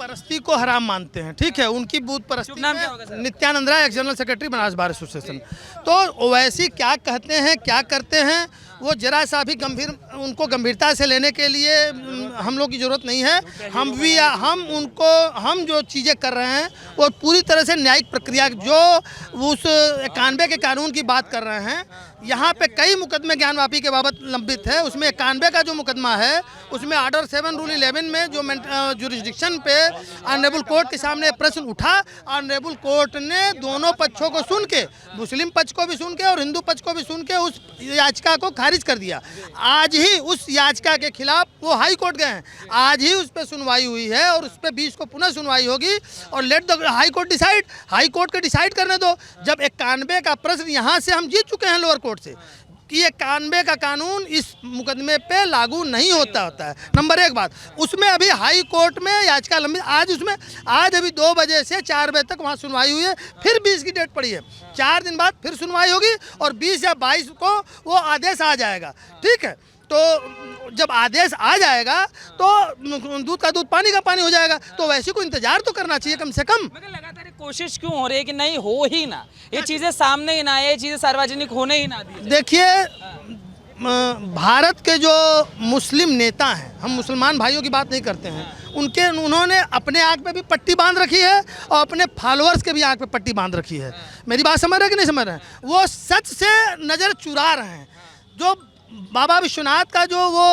परस्ती को हराम मानते हैं, ठीक है, उनकी बूथ परस्ती। नाम क्या होगा sir? Nityanand Rai, ex general secretary Banaras bar association. तो ओवैसी क्या कहते हैं, क्या करते हैं, वो जरा सा भी उनको गंभीरता से लेने के लिए हम लोग की जरूरत नहीं है। हम जो चीज़ें कर रहे हैं वो पूरी तरह से न्यायिक प्रक्रिया, जो उस 91 के कानून की बात कर रहे हैं। यहाँ पे कई मुकदमे ज्ञानवापी के बाबत लंबित है। उसमें 91 का जो मुकदमा है उसमें ऑर्डर 7 रूल 11 में जो जुरिस्डिक्शन पे ऑनरेबल कोर्ट के सामने प्रश्न उठा, ऑनरेबल कोर्ट ने दोनों पक्षों को सुन के, मुस्लिम पक्ष को भी सुन के और हिंदू पक्ष को भी सुन के उस याचिका को खारिज कर दिया। आज ही उस याचिका के खिलाफ वो हाई कोर्ट गए हैं, आज ही उस पर सुनवाई हुई है और उस पर 20 को पुनः सुनवाई होगी। और let the high court decide, high court को डिसाइड करने दो। जब 91 का प्रश्न यहाँ से हम जीत चुके हैं लोअर कोर्ट से कि ये 91 का कानून इस मुकदमे पे लागू नहीं होता है। नंबर 1 बात, उसमें अभी हाई कोर्ट में याचिका लंबी, आज अभी 2 बजे से 4 बजे तक वहाँ सुनवाई हुई है, फिर 20 की डेट पड़ी है। 4 दिन बाद फिर सुनवाई होगी और 20 या 22 को वो आदेश आ जाएगा, ठीक है। तो जब आदेश आ जाएगा तो दूध का दूध पानी का पानी हो जाएगा। तो वैसे को इंतजार तो करना चाहिए कम से कम। मगर लगातार कोशिश क्यों हो रही है कि नहीं हो ही ना, ये चीजें सामने ही ना आए, ये चीजें सार्वजनिक होने ही ना दी? देखिए, भारत के जो मुस्लिम नेता हैं, हम मुसलमान भाइयों की बात नहीं करते हैं, उन्होंने अपने आँख पे भी पट्टी बांध रखी है और अपने फॉलोअर्स के भी आँख पे पट्टी बांध रखी है। मेरी बात समझ रहे हैं कि नहीं समझ रहे हैं? वो सच से नज़र चुरा रहे हैं। जो बाबा विश्वनाथ का जो वो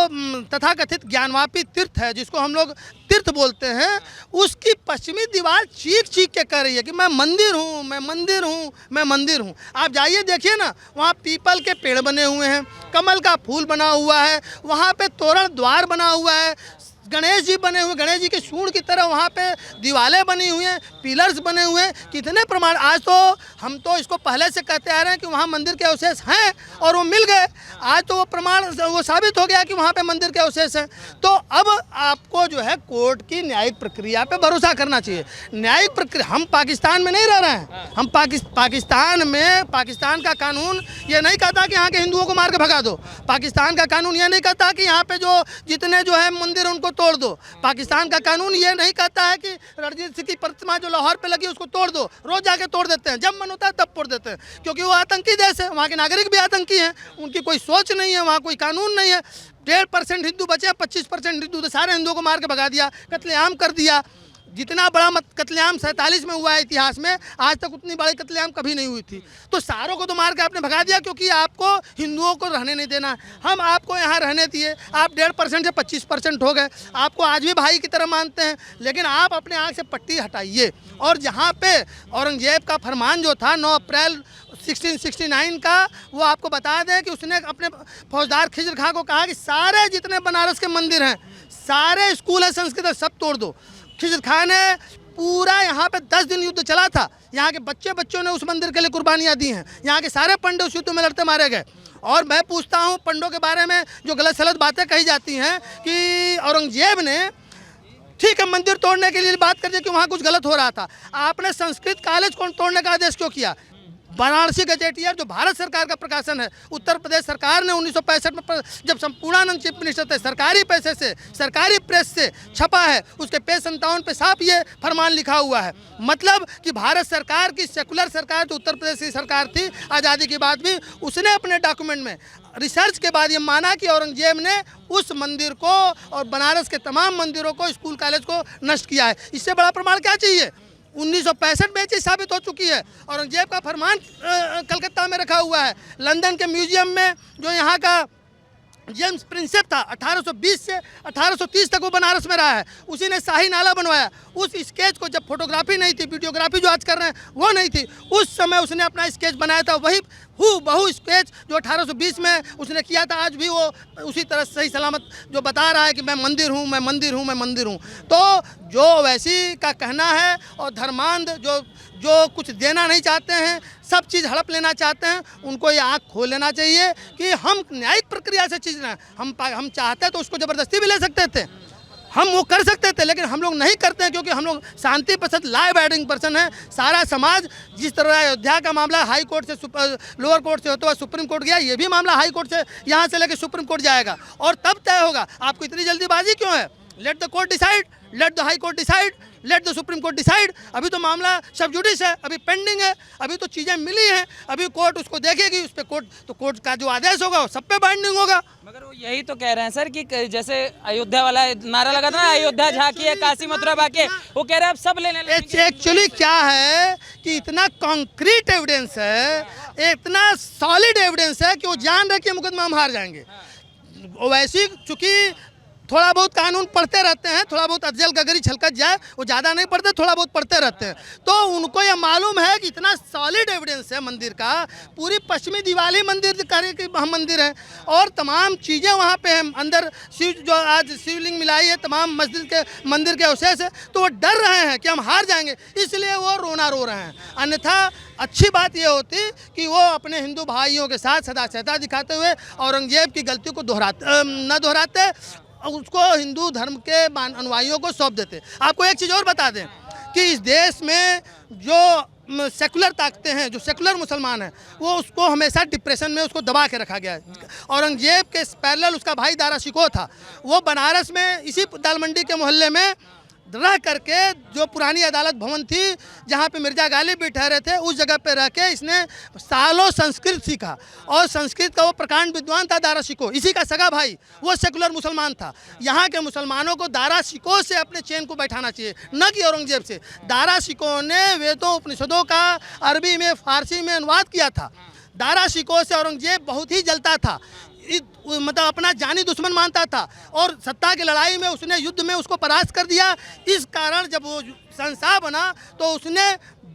तथाकथित ज्ञानवापी तीर्थ है, जिसको हम लोग तीर्थ बोलते हैं, उसकी पश्चिमी दीवार चीख चीख के कह रही है कि मैं मंदिर हूँ, मैं मंदिर हूँ, मैं मंदिर हूँ। आप जाइए देखिए ना, वहाँ पीपल के पेड़ बने हुए हैं, कमल का फूल बना हुआ है, वहाँ पे तोरण द्वार बना हुआ है, गणेश जी बने हुए, गणेश जी के सूंड की तरह वहाँ पे दीवारें बनी हुई हैं, पिलर्स बने हुए हैं। कितने प्रमाण, आज तो हम तो इसको पहले से कहते आ रहे हैं कि वहाँ मंदिर के अवशेष हैं और वो मिल गए। आज तो वो प्रमाण, वो साबित हो गया कि वहाँ पे मंदिर के अवशेष हैं। तो अब आपको जो है कोर्ट की न्यायिक प्रक्रिया पे भरोसा करना चाहिए। न्यायिक प्रक्रिया, हम पाकिस्तान में नहीं रह रहे हैं। हम पाकिस्तान में, पाकिस्तान का कानून ये नहीं कहता कि यहाँ के हिंदुओं को मार के भगा दो। पाकिस्तान का कानून ये नहीं कहता कि यहाँ पे जो जितने जो है मंदिर उनको तोड़ दो। पाकिस्तान का कानून ये नहीं कहता है कि रणजीत सिंह की प्रतिमा जो लाहौर पे लगी उसको तोड़ दो। रोज जाके तोड़ देते हैं, जब मन होता है तब तोड़ देते हैं, क्योंकि वो आतंकी देश है। वहाँ के नागरिक भी आतंकी हैं, उनकी कोई सोच नहीं है, वहाँ कोई कानून नहीं है। 1.5% हिंदू बचे, 25% हिंदू, तो सारे हिंदुओं को मार के भगा दिया, कत्लेआम कर दिया। जितना बड़ा कत्लेआम 47 में हुआ है इतिहास में, आज तक उतनी बड़ी कत्लेआम कभी नहीं हुई थी। तो सारों को तो मार के आपने भगा दिया, क्योंकि आपको हिंदुओं को रहने नहीं देना। हम आपको यहाँ रहने दिए, आप 1.5% से 25% हो गए, आपको आज भी भाई की तरह मानते हैं, लेकिन आप अपने आँख से पट्टी हटाइए। और जहाँ पे औरंगजेब का फरमान जो था 9 अप्रैल 1669 का, वो आपको बता दें कि उसने अपने फौजदार खिजर खां को कहा कि सारे जितने बनारस के मंदिर हैं, सारे स्कूल है संस्कृत, सब तोड़ दो। खिजर खां ने पूरा यहाँ पे 10 दिन युद्ध चला था, यहाँ के बच्चों ने उस मंदिर के लिए कुर्बानियाँ दी हैं, यहाँ के सारे पंडे उस युद्ध में लड़ते मारे गए। और मैं पूछता हूँ, पंडों के बारे में जो गलत सलत बातें कही जाती हैं कि औरंगजेब ने, ठीक है, मंदिर तोड़ने के लिए बात कर दी कि वहाँ कुछ गलत हो रहा था, आपने संस्कृत कॉलेज को तोड़ने का आदेश क्यों किया? बनारसी गजेटियर जो भारत सरकार का प्रकाशन है, उत्तर प्रदेश सरकार ने 1965 में जब संपूर्णानंद चीफ मिनिस्टर थे, सरकारी पैसे से, सरकारी प्रेस से छपा है, उसके पेज 57 पे साफ ये फरमान लिखा हुआ है। मतलब कि भारत सरकार की सेकुलर सरकार जो उत्तर प्रदेश की सरकार थी आज़ादी के बाद भी, उसने अपने डॉक्यूमेंट में रिसर्च के बाद ये माना कि औरंगजेब ने उस मंदिर को और बनारस के तमाम मंदिरों को, स्कूल कॉलेज को नष्ट किया है। इससे बड़ा प्रमाण क्या चाहिए? 1965 में चीज़ साबित हो चुकी है। औरंगजेब का फरमान कलकत्ता में रखा हुआ है, लंदन के म्यूजियम में जो यहाँ का जेम्स प्रिंसेप था, 1820 से 1830 तक वो बनारस में रहा है, उसी ने शाही नाला बनवाया। उस स्केच को, जब फोटोग्राफी नहीं थी, वीडियोग्राफी जो आज कर रहे हैं वो नहीं थी, उस समय उसने अपना स्केच बनाया था, वही बहु स्केच जो 1820 में उसने किया था, आज भी वो उसी तरह सही सलामत जो बता रहा है कि मैं मंदिर हूँ, मैं मंदिर हूँ, मैं मंदिर हूँ। तो जो वैसी का कहना है और धर्मांध जो कुछ देना नहीं चाहते हैं, सब चीज़ हड़प लेना चाहते हैं, उनको ये आँख खोल लेना चाहिए कि हम न्यायिक प्रक्रिया से चीज़ ना, हम चाहते तो उसको ज़बरदस्ती भी ले सकते थे, हम वो कर सकते थे, लेकिन हम लोग नहीं करते हैं, क्योंकि हम लोग शांति पसंद, लॉ अबाइडिंग पर्सन है। सारा समाज, जिस तरह अयोध्या का मामला हाई कोर्ट से लोअर कोर्ट से होता हुआ सुप्रीम कोर्ट गया, ये भी मामला हाई कोर्ट से यहाँ से लेकर सुप्रीम कोर्ट जाएगा और तब तय होगा। आपको इतनी जल्दीबाजी क्यों है? Let the court decide, let the high court decide, let the supreme court decide. अभी तो मामला सब जुडिस है, अभी पेंडिंग है, अभी तो चीज़ें मिली हैं, अभी कोर्ट उसको देखेगी, उस पर कोर्ट का जो आदेश होगा वो सब पे बाइंडिंग होगा। मगर वो यही तो कह रहे हैं सर कि जैसे अयोध्या वाला नारा लगा था ना, अयोध्या झांकी है काशी मथुरा बाकी, वो कह रहे हैं अब सब लेने लगे। एक्चुअली क्या है कि इतना कॉन्क्रीट एविडेंस है, इतना सॉलिड एविडेंस है कि वो जान रहे कि मुकदमा हम हार जाएंगे। वैसे चूंकि थोड़ा बहुत कानून पढ़ते रहते हैं, थोड़ा बहुत अफजल गगरी छलकत जाए, वो ज़्यादा नहीं पढ़ते, थोड़ा बहुत पढ़ते रहते हैं, तो उनको ये मालूम है कि इतना सॉलिड एविडेंस है मंदिर का। पूरी पश्चिमी दिवाली मंदिर की हम मंदिर है और तमाम चीज़ें वहाँ पे हैं अंदर। शिव जो आज शिवलिंग मिलाई है तमाम मस्जिद के मंदिर के अवशेष है, तो वो डर रहे हैं कि हम हार जाएंगे, इसलिए वो रोना रो रहे हैं। अन्यथा अच्छी बात ये होती कि वो अपने हिंदू भाइयों के साथ सदाचारता दिखाते हुए औरंगजेब की गलती को न दोहराते, उसको हिंदू धर्म के अनुयायियों को सौंप देते। आपको एक चीज़ और बता दें कि इस देश में जो सेकुलर ताकतें हैं, जो सेकुलर मुसलमान हैं, वो उसको हमेशा डिप्रेशन में उसको दबा के रखा गया है। औरंगजेब के पैरेलल उसका भाई दारा शिकोह था, वो बनारस में इसी दाल मंडी के मोहल्ले में रह करके, जो पुरानी अदालत भवन थी जहाँ पे मिर्जा गालिब भी ठहरे थे, उस जगह पे रह के इसने सालों संस्कृत सीखा और संस्कृत का वो प्रकांड विद्वान था दारा शिकोह, इसी का सगा भाई, वो सेकुलर मुसलमान था। यहाँ के मुसलमानों को दारा शिकोह से अपने चैन को बैठाना चाहिए, न कि औरंगजेब से। दारा शिकोह ने वेदों उपनिषदों का अरबी में फारसी में अनुवाद किया था। दारा शिकोह से औरंगजेब बहुत ही जलता था, मतलब अपना जानी दुश्मन मानता था और सत्ता की लड़ाई में उसने युद्ध में उसको परास्त कर दिया। इस कारण जब वो शहंशाह बना तो उसने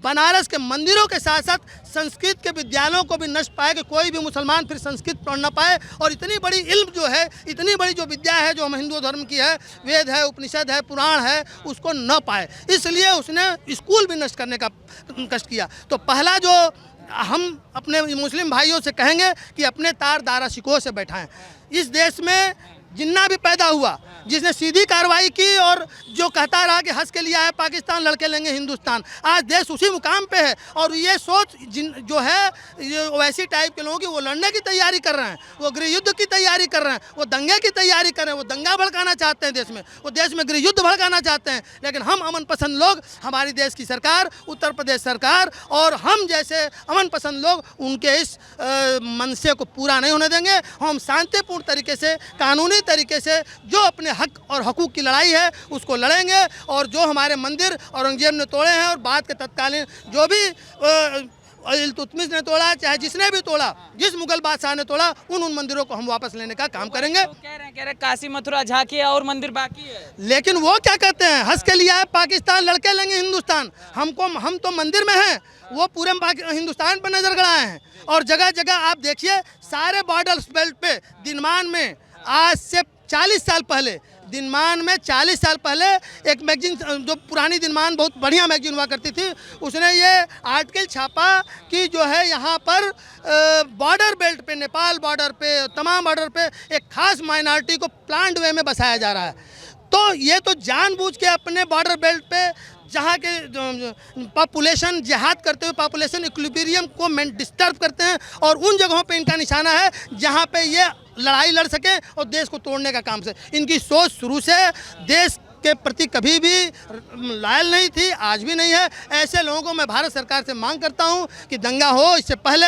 बनारस के मंदिरों के साथ साथ संस्कृत के विद्यालयों को भी नष्ट पाया कि कोई भी मुसलमान फिर संस्कृत पढ़ ना पाए, और इतनी बड़ी इल्म जो है, इतनी बड़ी जो विद्या है जो हम हिंदू धर्म की है, वेद है, उपनिषद है, पुराण है, उसको न पाए, इसलिए उसने स्कूल भी नष्ट करने का कष्ट किया। तो पहला जो हम अपने मुस्लिम भाइयों से कहेंगे कि अपने तार दारा शिकोह से बैठाएं। इस देश में जिन्ना भी पैदा हुआ, जिसने सीधी कार्रवाई की और जो कहता रहा कि हंस के लिए आए पाकिस्तान, लड़के लेंगे हिंदुस्तान, आज देश उसी मुकाम पे है। और ये सोच जो है ये वैसी टाइप के लोगों की, वो लड़ने की तैयारी कर रहे हैं, वो गृह युद्ध की तैयारी कर रहे हैं, वो दंगे की तैयारी कर रहे हैं, वो दंगा भड़काना चाहते हैं देश में, वो देश में गृह युद्ध भड़काना चाहते हैं। लेकिन हम अमन पसंद लोग, हमारी देश की सरकार, उत्तर प्रदेश सरकार और हम जैसे अमन पसंद लोग उनके इस मनसे को पूरा नहीं होने देंगे। हम शांतिपूर्ण तरीके से, कानूनी तरीके से जो अपने हक और हकूक़ की लड़ाई है उसको लड़ेंगे, और जो हमारे मंदिर औरंगजेब ने तोड़े हैं और बाद के तत्कालीन जो भी इल्तुतमिश ने तोड़ा, चाहे जिसने भी तोड़ा, जिस मुगल बादशाह ने तोड़ा, उन मंदिरों को हम वापस लेने का काम करेंगे। कह रहे हैं काशी मथुरा झांकी और मंदिर बाकी है, लेकिन वो क्या कहते हैं, हंस के लिए आए पाकिस्तान, लड़के लेंगे हिंदुस्तान। हम तो मंदिर में हैं, वो पूरे हिंदुस्तान पर नजर गड़ाए हैं। और जगह जगह आप देखिए, सारे बॉर्डर बेल्ट पे दिनमान में आज से 40 साल पहले, दिनमान में 40 साल पहले एक मैगजीन, जो पुरानी दिनमान बहुत बढ़िया मैगजीन हुआ करती थी, उसने ये आर्टिकल छापा कि जो है यहाँ पर बॉर्डर बेल्ट पे, नेपाल बॉर्डर पे, तमाम बॉर्डर पे एक खास माइनॉरिटी को प्लान्ड वे में बसाया जा रहा है। तो ये तो जानबूझ के अपने बॉर्डर बेल्ट पे जहाँ के पॉपुलेशन जिहाद करते हुए पॉपुलेशन इक्विलिब्रियम को डिस्टर्ब करते हैं, और उन जगहों पे इनका निशाना है जहाँ पे ये लड़ाई लड़ सके और देश को तोड़ने का काम से। इनकी सोच शुरू से देश के प्रति कभी भी लायल नहीं थी, आज भी नहीं है। ऐसे लोगों को मैं भारत सरकार से मांग करता हूँ कि दंगा हो इससे पहले,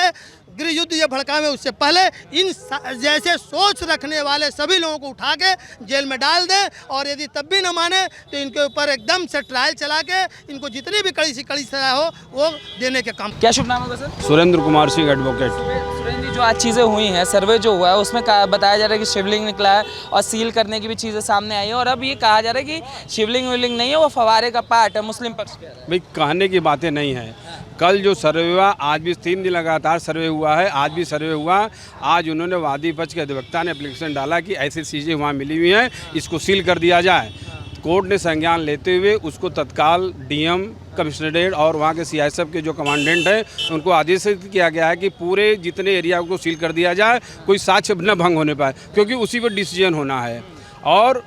गृह युद्ध ये भड़कावे उससे पहले, इन जैसे सोच रखने वाले सभी लोगों को उठा के जेल में डाल दें, और यदि तब भी न माने तो इनके ऊपर एकदम से ट्रायल चला के इनको जितनी भी कड़ी से कड़ी सजा हो वो देने के काम। क्या शुभ नाम होगा सर? सुरेंद्र कुमार सिंह एडवोकेट। सुरेंद्र जी, जो आज चीज़ें हुई हैं, सर्वे जो हुआ है उसमें बताया जा रहा है कि शिवलिंग निकला है और सील करने की भी चीज़ें सामने आई है, और अब ये कहा जा रहा है कि शिवलिंग विलिंग नहीं है, वो फवारे का पार्ट है। मुस्लिम पक्ष कह रहा है। भाई कहने की बातें नहीं है। कल जो सर्वे हुआ, आज भी 3 दिन लगातार सर्वे हुआ है, आज भी सर्वे हुआ। आज उन्होंने वादी पक्ष के अधिवक्ता ने एप्लीकेशन डाला कि ऐसी चीज़ें वहाँ मिली हुई हैं, इसको सील कर दिया जाए। कोर्ट ने संज्ञान लेते हुए उसको तत्काल डीएम, कमिश्नरेट और वहाँ के सीआईएसएफ के जो कमांडेंट हैं उनको आदेशित किया गया है कि पूरे जितने एरिया को सील कर दिया जाए, कोई साक्ष्य न भंग होने पाए, क्योंकि उसी पर डिसीजन होना है। और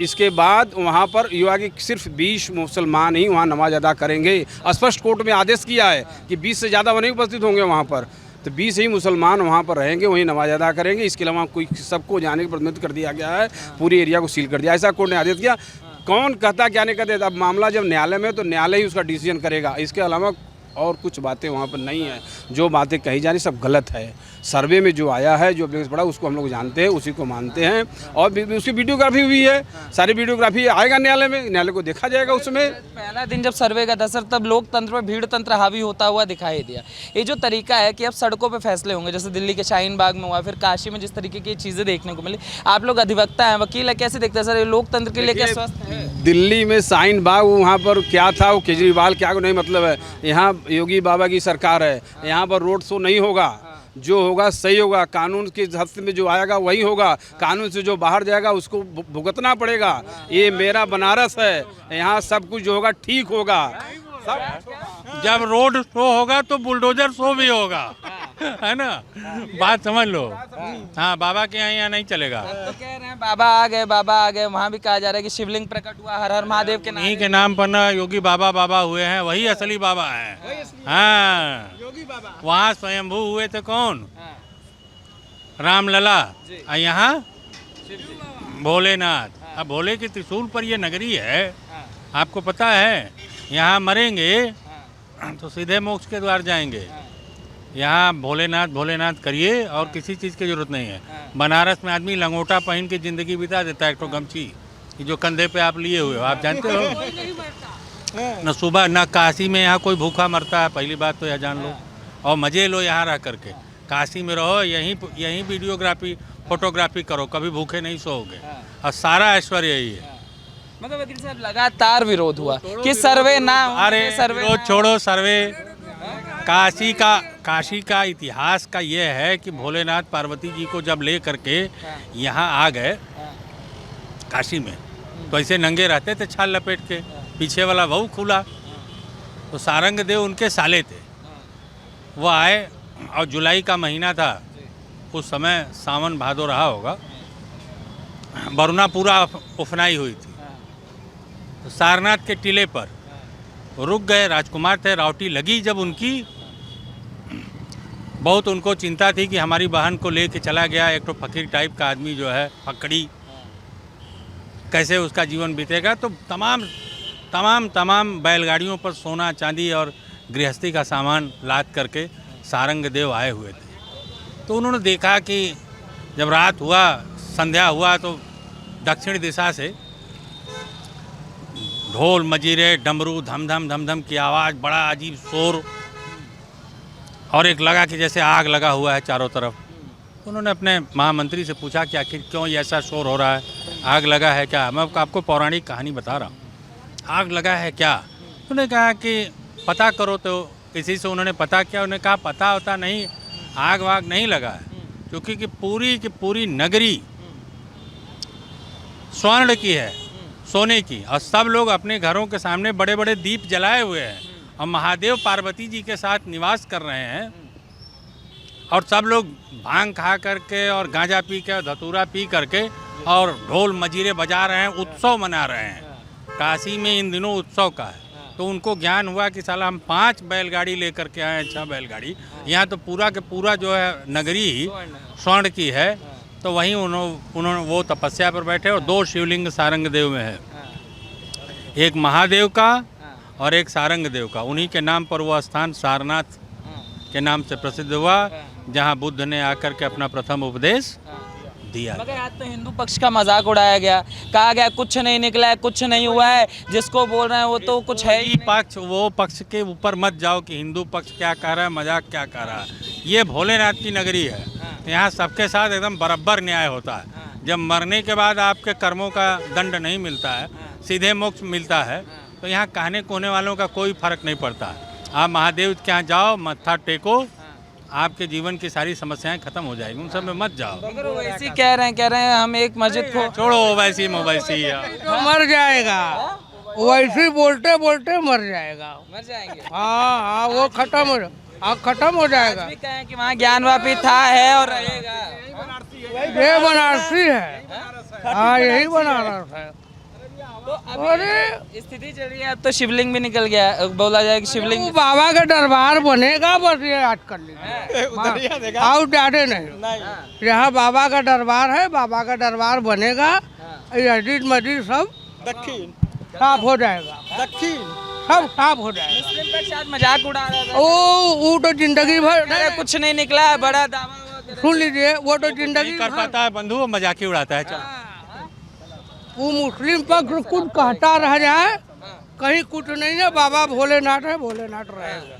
इसके बाद वहाँ पर युवा की सिर्फ 20 मुसलमान ही वहाँ नमाज अदा करेंगे। स्पष्ट कोर्ट में आदेश किया है कि 20 से ज़्यादा वो नहीं उपस्थित होंगे वहाँ पर, तो 20 ही मुसलमान वहाँ पर रहेंगे, वहीं नमाज अदा करेंगे। इसके अलावा कोई सबको जाने की प्रतिबंध कर दिया गया है, पूरी एरिया को सील कर दिया, ऐसा कोर्ट ने आदेश किया। कौन कहता क्या नहीं कहते। अब मामला जब न्यायालय में तो न्यायालय ही उसका डिसीजन करेगा, इसके अलावा और कुछ बातें वहाँ पर नहीं है। जो बातें कही जा रही सब गलत है। सर्वे में जो आया है, जो एप्लीकेशन पड़ा, उसको हम लोग जानते हैं, उसी को मानते हैं। और उसकी वीडियोग्राफी हुई है, सारी वीडियोग्राफी आएगा न्यायालय में, न्यायालय को देखा जाएगा उसमें। पहला दिन जब सर्वे का था सर, तब लोकतंत्र में भीड़ तंत्र हावी होता हुआ दिखाई दिया। ये जो तरीका है कि अब सड़कों पे फैसले होंगे, जैसे दिल्ली के शाहीन बाग में हुआ, फिर काशी में जिस तरीके की चीज़ें देखने को मिली, आप लोग अधिवक्ता हैं, वकील है, कैसे देखते हैं सर, ये लोकतंत्र के लिए क्या स्वस्थ है? दिल्ली में शाहीन बाग वहाँ पर क्या था, वो केजरीवाल क्या को नहीं मतलब है। यहाँ योगी बाबा की सरकार है, यहाँ पर रोड शो नहीं होगा, जो होगा सही होगा, कानून के हद में जो आएगा वही होगा, कानून से जो बाहर जाएगा उसको भुगतना पड़ेगा। ये मेरा बनारस है, यहाँ सब कुछ जो होगा ठीक होगा। जब रोड शो होगा तो बुलडोजर शो भी होगा, है ना, बात समझ लो। हाँ, बाबा के यहाँ नहीं चलेगा। तो कह रहे हैं बाबा आ गए, बाबा आ गए, वहाँ भी कहा जा रहा है कि शिवलिंग प्रकट हुआ, हर हर महादेव के नाम इन्हीं के नाम पर ना योगी बाबा बाबा हुए हैं, वही असली बाबा हैं। हाँ, वहाँ स्वयंभू हुए थे कौन, रामलला, और यहाँ भोलेनाथ। अब भोले के त्रिशूल पर ये नगरी है, आपको पता है। यहाँ मरेंगे तो सीधे मोक्ष के द्वार जाएंगे। यहाँ भोलेनाथ भोलेनाथ करिए और किसी चीज़ की जरूरत नहीं है। बनारस में आदमी लंगोटा पहन के ज़िंदगी बिता देता है, एक तो गमछी जो कंधे पे आप लिए हुए हो, आप जानते हो। न सुबह न काशी में यहाँ कोई भूखा मरता है, पहली बात तो यह जान लो। और मज़े लो यहाँ रह करके, काशी में रहो, यहीं वीडियोग्राफी फोटोग्राफी करो, कभी भूखे नहीं सोओगे, और सारा ऐश्वर्य यही है। मतलब वकील साहब लगातार विरोध हुआ कि सर्वे ना हो, अरे सर्वे विरोध छोड़ो, सर्वे काशी का इतिहास का ये है कि भोलेनाथ पार्वती जी को जब ले करके यहाँ आ गए काशी में, तो ऐसे नंगे रहते थे छाल लपेट के, पीछे वाला बहु खुला, तो सारंग देव उनके साले थे। वो आए और जुलाई का महीना था, उस समय सावन भादो रहा होगा, वरुणा पूरा उफनाई हुई थी। तो सारनाथ के टीले पर रुक गए, राजकुमार थे, रावटी लगी जब उनकी, बहुत उनको चिंता थी कि हमारी बहन को लेके चला गया एक तो फकीर टाइप का आदमी जो है, फकड़ी, कैसे उसका जीवन बीतेगा। तो तमाम बैलगाड़ियों पर सोना चांदी और गृहस्थी का सामान लाद करके सारंग देव आए हुए थे। तो उन्होंने देखा कि जब रात हुआ, संध्या हुआ, तो दक्षिण दिशा से ढोल मजीरे डमरू धम धम की आवाज़, बड़ा अजीब शोर, और एक लगा कि जैसे आग लगा हुआ है चारों तरफ। तो उन्होंने अपने महामंत्री से पूछा कि आखिर क्यों ये ऐसा शोर हो रहा है, आग लगा है क्या? मैं आपको पौराणिक कहानी बता रहा हूँ, आग लगा है क्या? उन्होंने कहा कि पता करो। तो किसी से उन्होंने पता किया, उन्होंने कहा पता होता नहीं, आग वाग नहीं लगा है, क्योंकि कि पूरी नगरी स्वर्ण की है, सोने की, और सब लोग अपने घरों के सामने बड़े बड़े दीप जलाए हुए हैं, और महादेव पार्वती जी के साथ निवास कर रहे हैं, और सब लोग भांग खा करके और गांजा पी के और धतूरा पी करके और ढोल मजीरे बजा रहे हैं, उत्सव मना रहे हैं। काशी में इन दिनों उत्सव का है। तो उनको ज्ञान हुआ कि साला हम 5 बैलगाड़ी लेकर के आए हैं, 6 बैलगाड़ी, यहाँ तो पूरा के पूरा जो है नगरी ही स्वर्ण की है। तो वहीं उन्होंने वो तपस्या पर बैठे, और 2 शिवलिंग सारंग देव में है, एक महादेव का और एक सारंग देव का। उन्हीं के नाम पर वो स्थान सारनाथ के नाम से प्रसिद्ध हुआ, जहाँ बुद्ध ने आकर के अपना प्रथम उपदेश दिया। मगर आज तो हिंदू पक्ष का मजाक उड़ाया गया, कहा गया कुछ नहीं निकला है, कुछ नहीं हुआ है, जिसको बोल रहे हैं वो तो कुछ है ही पक्ष, वो पक्ष के ऊपर मत जाओ कि हिंदू पक्ष क्या कह रहा है, मजाक क्या कह रहा है। ये भोलेनाथ की नगरी है, यहाँ सबके साथ एकदम बराबर न्याय होता है। जब मरने के बाद आपके कर्मों का दंड नहीं मिलता है, सीधे मोक्ष मिलता है, तो यहाँ कहने कोने वालों का कोई फर्क नहीं पड़ता। आप महादेव के यहाँ जाओ, मत्था टेको, आपके जीवन की सारी समस्याएं खत्म हो जाएगी, उन सब में मत जाओ। मगर वो ऐसे कह रहे हैं हम एक मस्जिद को छोड़ो, वैसी मर जाएगा, वैसे बोलते बोलते मर जाएगा। मर जाएंगे। हाँ, वो खत्म हो जाएगा। भी कहें कि वहाँ ज्ञानवापी था, है और रहेगा। ये बनारसी है, हाँ यही बनारस है। तो अभी स्थिति चल रही है, अब तो शिवलिंग भी निकल गया, बोला जाए कि शिवलिंग वो बाबा का दरबार बनेगा, बस ये याद कर लीजिए, और ज्यादा नहीं। यहाँ बाबा का दरबार है, बाबा का दरबार बनेगा, मस्जिद सब दक्षिण साफ हो जाएगा, दक्षिण सब साफ हो जाएगा। मुस्लिम पे शायद मजाक उड़ा रहा था। वो तो जिंदगी भर अरे कुछ नहीं निकला है, बड़ा दावा हुआ कर रहे सुन लीजिए, वो तो जिंदगी नहीं कर भर पाता है बंधु, वो मजाक ही उड़ाता है। चलो वो मुस्लिम पक्ष कुछ कहता रह जाए, कहीं कुछ नहीं है, बाबा भोलेनाथ है, भोलेनाथ रहेगा।